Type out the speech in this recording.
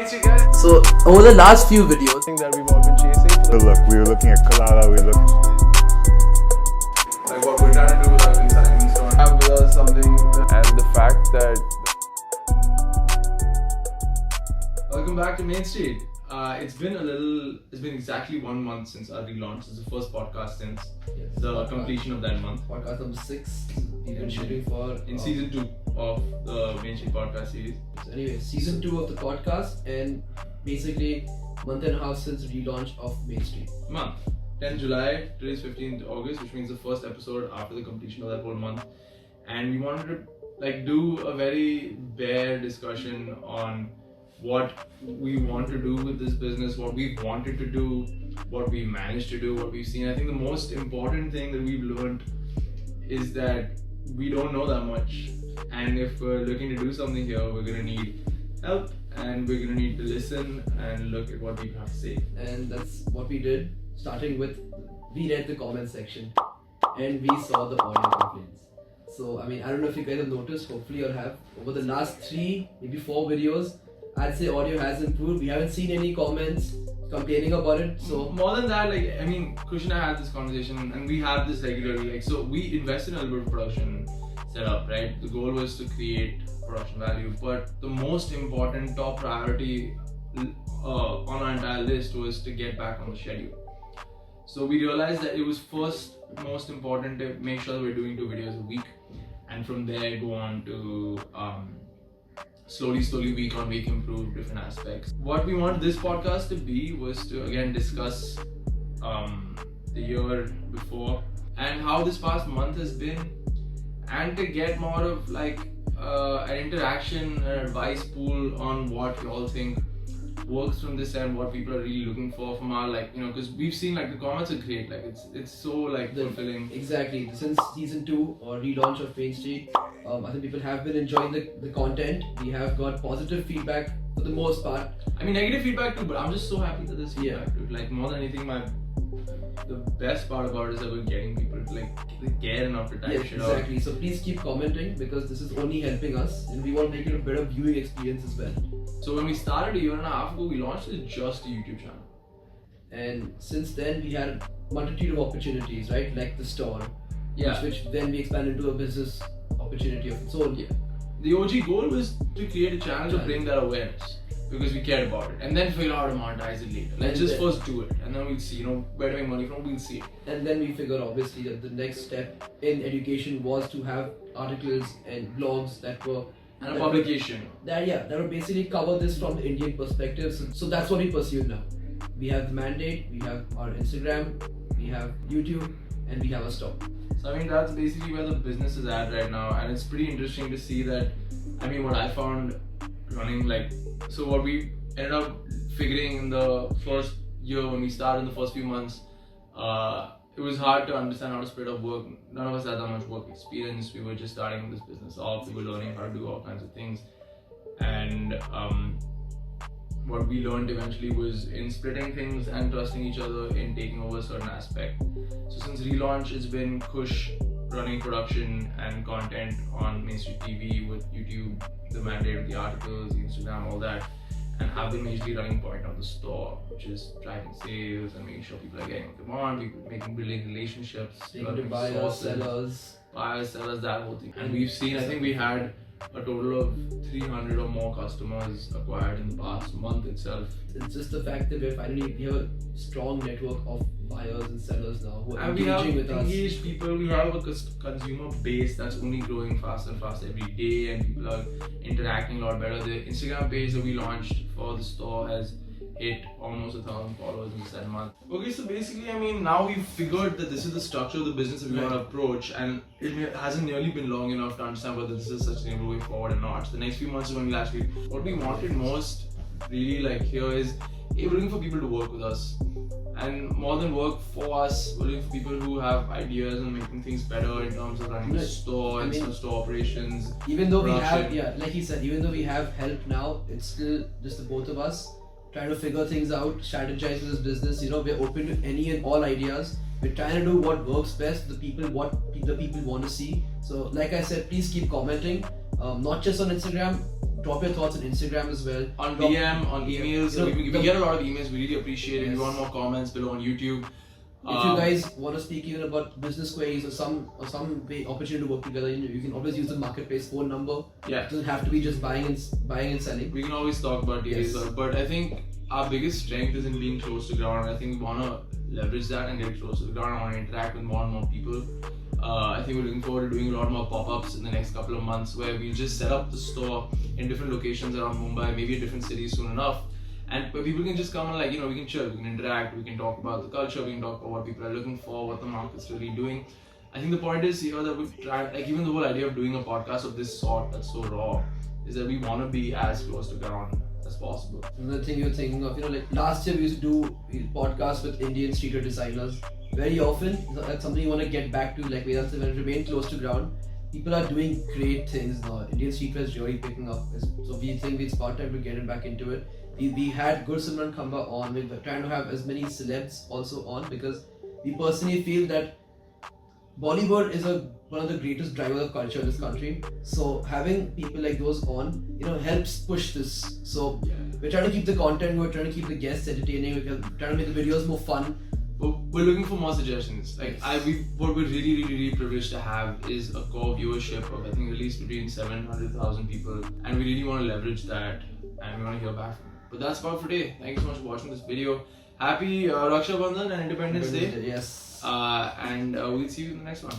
Mainstreet guys. So over the last few videos, That we've all been chasing. We were looking at Kalala, Like what we're trying to do with our consignment store. Have with us something. And the fact that. Welcome back to Mainstreet. It's been exactly 1 month since our relaunch. It's the first podcast since the completion of that month. podcast number 6 we've been shooting for In season 2 of the Mainstreet podcast series. So anyway, season 2 of the podcast, and basically month and a half since the relaunch of Mainstreet. Month. 10 July, today's 15th August, which means the first episode after the completion of that whole month. And we wanted to do a very bare discussion on what we want to do with this business, what we've wanted to do, what we managed to do, what we've seen. I think the most important thing that we've learned is that we don't know that much, and if we're looking to do something here, we're gonna need help, and we're gonna need to listen and look at what people have to say. And that's what we did, starting with, we read the comment section and we saw the audio complaints. So I don't know if you guys have noticed, hopefully you'll have, over the last 3, maybe 4 videos, I'd say audio has improved. We haven't seen any comments complaining about it. So more than that, Khush and I had this conversation, and we have this regularly. So we invested in a little bit of production setup, right? The goal was to create production value, but the most important top priority on our entire list was to get back on the schedule. So we realized that it was first most important to make sure that we're doing 2 videos a week, and from there go on to slowly, week on week, improve different aspects. What we wanted this podcast to be was to again discuss the year before and how this past month has been, and to get more of an interaction, an advice pool on what you all think works from this and what people are really looking for from our because we've seen the comments are great, it's so fulfilling. Exactly, since season 2 or relaunch of Mainstreet, I think people have been enjoying the content. We have got positive feedback for the most part. Negative feedback too, but I'm just so happy that there's feedback too. More than anything, the best part about it is that we're getting people to care enough to type shit out. Exactly. So please keep commenting, because this is only helping us, and we want to make it a better viewing experience as well. So when we started a year and a half ago, we launched just a YouTube channel. And since then, we had a multitude of opportunities, right? Like the store, which then we expanded into a business opportunity of its own. Yeah. The OG goal was to create a channel to bring that awareness, because we cared about it, and then figure out how to monetize it later. Let's just first do it, and then we'll see, where to make money from, we'll see it. And then we figured obviously that the next step in education was to have articles and blogs that were and a publication. That would basically cover this from the Indian perspective. So that's what we pursue now. We have the mandate, we have our Instagram, we have YouTube, and we have a store. So that's basically where the business is at right now, and it's pretty interesting to see that. What I found running so what we ended up figuring in the first year when we started, in the first few months, it was hard to understand how to split up work. None of us had that much work experience. We were just starting this business off. We were learning how to do all kinds of things, and what we learned eventually was in splitting things and trusting each other in taking over a certain aspect. So since relaunch, it's been Khush running production and content on Mainstreet TV with YouTube, the mandate of the articles, the Instagram, all that, and have been majorly running point on the store, which is driving sales and making sure people are getting what they want, building relationships, developing buyers, sellers, that whole thing. And we've seen, I think we had a total of 300 or more customers acquired in the past month itself. It's just the fact that we have a strong network of buyers and sellers now who are and engaging with us. Engaged people. We have a consumer base that's only growing faster and faster every day, and people are interacting a lot better. The Instagram page that we launched for the store has hit almost 1,000 followers in 7 months. Okay, so basically, now we've figured that this is the structure of the business that we want to approach, and it hasn't nearly been long enough to understand whether this is a sustainable way forward or not. So the next few months is when we'll actually, what we wanted most really here is, we're looking for people to work with us, and more than work for us, we're looking for people who have ideas and making things better in terms of running the store and some store operations. Even though we have, like he said, even though we have help now, it's still just the both of us trying to figure things out, strategize this business. We're open to any and all ideas. We're trying to do what works best for the people, what the people want to see. So like I said, please keep commenting, not just on Instagram. drop your thoughts on Instagram as well. On DM, on emails. We get a lot of emails. We really appreciate it. Yes. We want more comments below on YouTube. If you guys want to speak even about business queries or some way opportunity to work together, you can always use the marketplace phone number. Yeah. It doesn't have to be just buying and selling. We can always talk about details, Yes. but I think our biggest strength is in being close to ground. I think we want to leverage that and get close to the ground. I want to interact with more and more people. I think we're looking forward to doing a lot more pop-ups in the next couple of months where we'll just set up the store in different locations around Mumbai, maybe a different city soon enough. And where people can just come and we can chill, we can interact, we can talk about the culture, we can talk about what people are looking for, what the market's really doing. I think the point is here that we try, even the whole idea of doing a podcast of this sort that's so raw, is that we want to be as close to ground as possible. Another thing you're thinking of, last year we used to do podcasts with Indian streetwear designers. Very often, that's something you want to get back to, like Vedant said, and remain close to ground. People are doing great things now. Indian streetwear is really picking up. So we think it's about time to get it back into it. We had Gursimran Khamba on. We're trying to have as many celebs also on because we personally feel that Bollywood is one of the greatest drivers of culture in this country. So having people like those on, helps push this. So we're trying to keep the content, we're trying to keep the guests entertaining, we're trying to make the videos more fun. We're looking for more suggestions. What we're really privileged to have is a core viewership of I think at least between 700,000 people, and we really want to leverage that, and we want to hear back from you. But that's about for today. Thank you so much for watching this video. Happy Raksha Bandhan and Independence Day. Yes. And we'll see you in the next one.